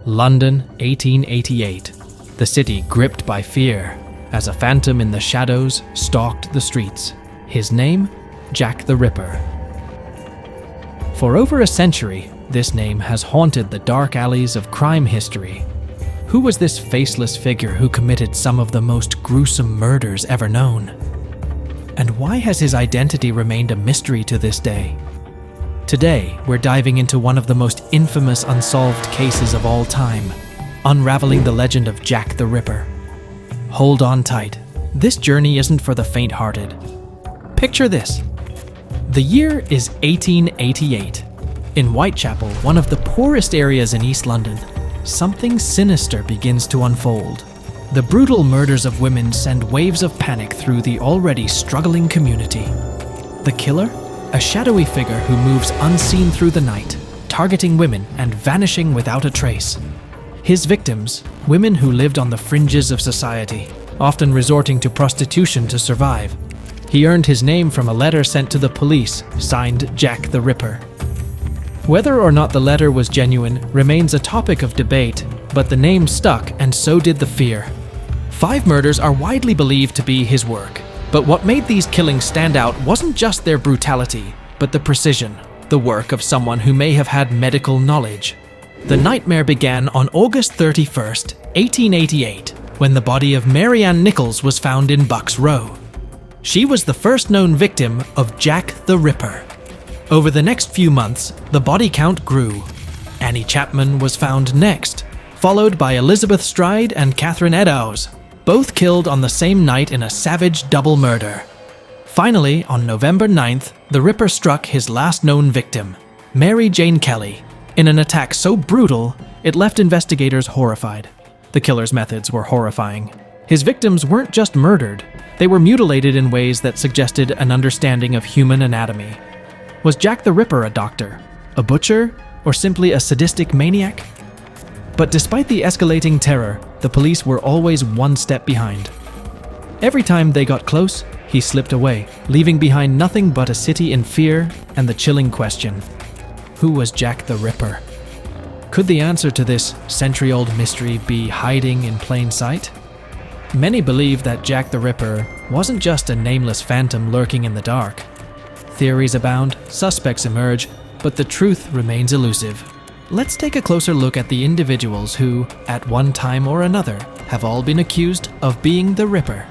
London, 1888. The city gripped by fear as a phantom in the shadows stalked the streets. His name? Jack the Ripper. For over a century, this name has haunted the dark alleys of crime history. Who was this faceless figure who committed some of the most gruesome murders ever known? And why has his identity remained a mystery to this day? Today, we're diving into one of the most infamous unsolved cases of all time, unraveling the legend of Jack the Ripper. Hold on tight. This journey isn't for the faint-hearted. Picture this. The year is 1888. In Whitechapel, one of the poorest areas in East London, something sinister begins to unfold. The brutal murders of women send waves of panic through the already struggling community. The killer? A shadowy figure who moves unseen through the night, targeting women and vanishing without a trace. His victims, women who lived on the fringes of society, often resorting to prostitution to survive. He earned his name from a letter sent to the police, signed Jack the Ripper. Whether or not the letter was genuine remains a topic of debate, but the name stuck and so did the fear. 5 murders are widely believed to be his work. But what made these killings stand out wasn't just their brutality, but the precision, the work of someone who may have had medical knowledge. The nightmare began on August 31st, 1888, when the body of Mary Ann Nichols was found in Bucks Row. She was the first known victim of Jack the Ripper. Over the next few months, the body count grew. Annie Chapman was found next, followed by Elizabeth Stride and Catherine Eddowes, both killed on the same night in a savage double murder. Finally, on November 9th, the Ripper struck his last known victim, Mary Jane Kelly, in an attack so brutal it left investigators horrified. The killer's methods were horrifying. His victims weren't just murdered, they were mutilated in ways that suggested an understanding of human anatomy. Was Jack the Ripper a doctor, a butcher, or simply a sadistic maniac? But despite the escalating terror, the police were always one step behind. Every time they got close, he slipped away, leaving behind nothing but a city in fear and the chilling question: who was Jack the Ripper? Could the answer to this century-old mystery be hiding in plain sight? Many believe that Jack the Ripper wasn't just a nameless phantom lurking in the dark. Theories abound, suspects emerge, but the truth remains elusive. Let's take a closer look at the individuals who, at one time or another, have all been accused of being the Ripper.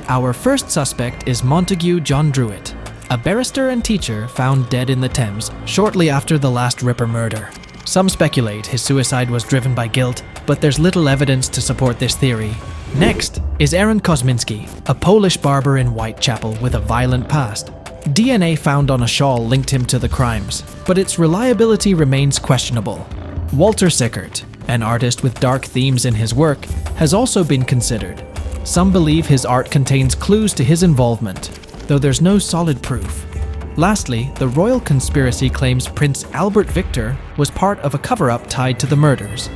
Our first suspect is Montague John Druitt, a barrister and teacher found dead in the Thames shortly after the last Ripper murder. Some speculate his suicide was driven by guilt, but there's little evidence to support this theory. Next is Aaron Kosminski, a Polish barber in Whitechapel with a violent past. DNA found on a shawl linked him to the crimes, but its reliability remains questionable. Walter Sickert, an artist with dark themes in his work, has also been considered. Some believe his art contains clues to his involvement, though there's no solid proof. Lastly, the royal conspiracy claims Prince Albert Victor was part of a cover-up tied to the murders,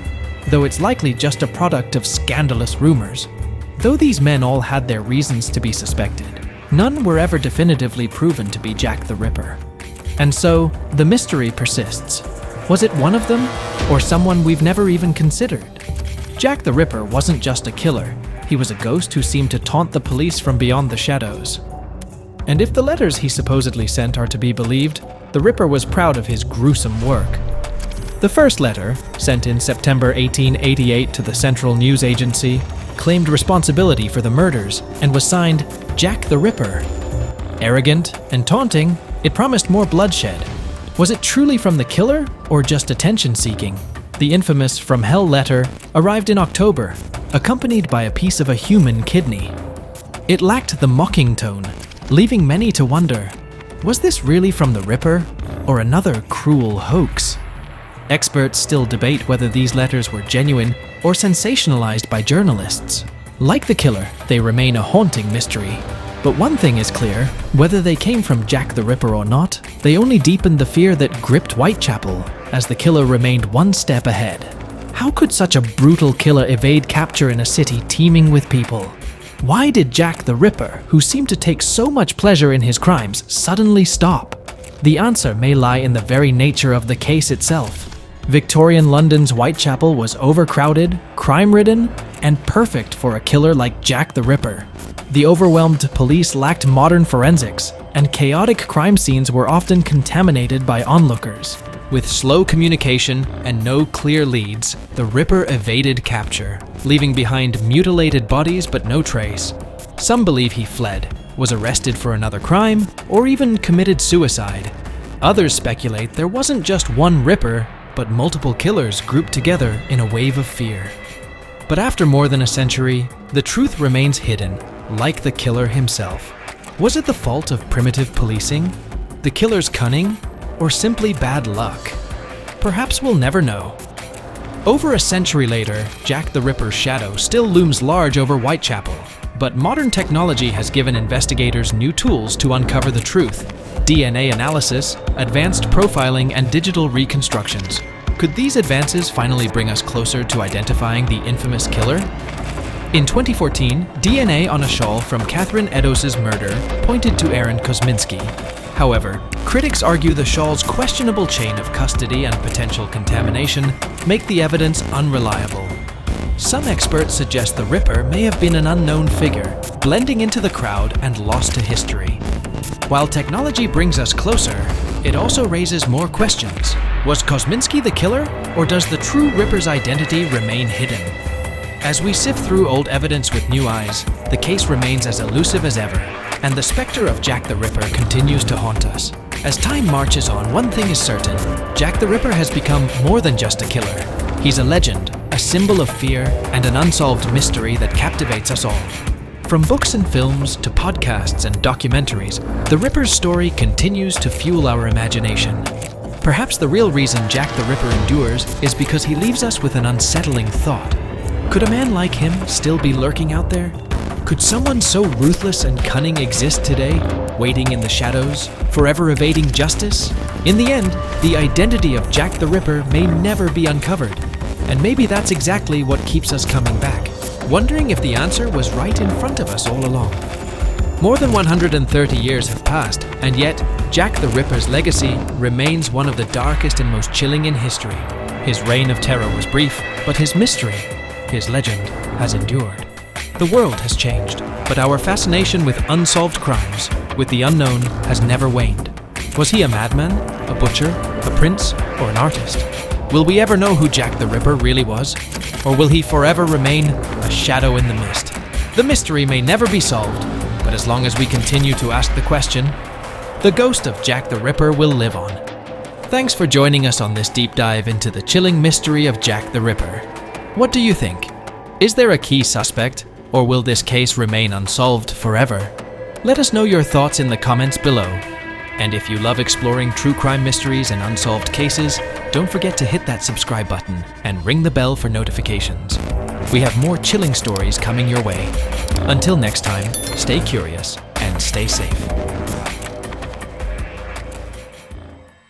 though it's likely just a product of scandalous rumors. Though these men all had their reasons to be suspected, none were ever definitively proven to be Jack the Ripper. And so, the mystery persists. Was it one of them, or someone we've never even considered? Jack the Ripper wasn't just a killer, he was a ghost who seemed to taunt the police from beyond the shadows. And if the letters he supposedly sent are to be believed, the Ripper was proud of his gruesome work. The first letter, sent in September 1888 to the Central News Agency, claimed responsibility for the murders and was signed Jack the Ripper. Arrogant and taunting, it promised more bloodshed. Was it truly from the killer or just attention-seeking? The infamous From Hell letter arrived in October, accompanied by a piece of a human kidney. It lacked the mocking tone, leaving many to wonder, was this really from the Ripper or another cruel hoax? Experts still debate whether these letters were genuine or sensationalized by journalists. Like the killer, they remain a haunting mystery. But one thing is clear, whether they came from Jack the Ripper or not, they only deepened the fear that gripped Whitechapel, as the killer remained one step ahead. How could such a brutal killer evade capture in a city teeming with people? Why did Jack the Ripper, who seemed to take so much pleasure in his crimes, suddenly stop? The answer may lie in the very nature of the case itself. Victorian London's Whitechapel was overcrowded, crime-ridden, and perfect for a killer like Jack the Ripper. The overwhelmed police lacked modern forensics, and chaotic crime scenes were often contaminated by onlookers. With slow communication and no clear leads, the Ripper evaded capture, leaving behind mutilated bodies but no trace. Some believe he fled, was arrested for another crime, or even committed suicide. Others speculate there wasn't just one Ripper, but multiple killers grouped together in a wave of fear. But after more than a century, the truth remains hidden, like the killer himself. Was it the fault of primitive policing, the killer's cunning, or simply bad luck? Perhaps we'll never know. Over a century later, Jack the Ripper's shadow still looms large over Whitechapel, but modern technology has given investigators new tools to uncover the truth. DNA analysis, advanced profiling, and digital reconstructions. Could these advances finally bring us closer to identifying the infamous killer? In 2014, DNA on a shawl from Catherine Eddowes' murder pointed to Aaron Kosminski. However, critics argue the shawl's questionable chain of custody and potential contamination make the evidence unreliable. Some experts suggest the Ripper may have been an unknown figure, blending into the crowd and lost to history. While technology brings us closer, it also raises more questions. Was Kosminski the killer, or does the true Ripper's identity remain hidden? As we sift through old evidence with new eyes, the case remains as elusive as ever, and the specter of Jack the Ripper continues to haunt us. As time marches on, one thing is certain: Jack the Ripper has become more than just a killer. He's a legend, a symbol of fear, and an unsolved mystery that captivates us all. From books and films to podcasts and documentaries, the Ripper's story continues to fuel our imagination. Perhaps the real reason Jack the Ripper endures is because he leaves us with an unsettling thought. Could a man like him still be lurking out there? Could someone so ruthless and cunning exist today, waiting in the shadows, forever evading justice? In the end, the identity of Jack the Ripper may never be uncovered. And maybe that's exactly what keeps us coming back, wondering if the answer was right in front of us all along. More than 130 years have passed, and yet Jack the Ripper's legacy remains one of the darkest and most chilling in history. His reign of terror was brief, but his mystery, his legend, has endured. The world has changed, but our fascination with unsolved crimes, with the unknown, has never waned. Was he a madman, a butcher, a prince, or an artist? Will we ever know who Jack the Ripper really was? Or will he forever remain a shadow in the mist? The mystery may never be solved, but as long as we continue to ask the question, the ghost of Jack the Ripper will live on. Thanks for joining us on this deep dive into the chilling mystery of Jack the Ripper. What do you think? Is there a key suspect, or will this case remain unsolved forever? Let us know your thoughts in the comments below. And if you love exploring true crime mysteries and unsolved cases, don't forget to hit that subscribe button and ring the bell for notifications. We have more chilling stories coming your way. Until next time, stay curious and stay safe.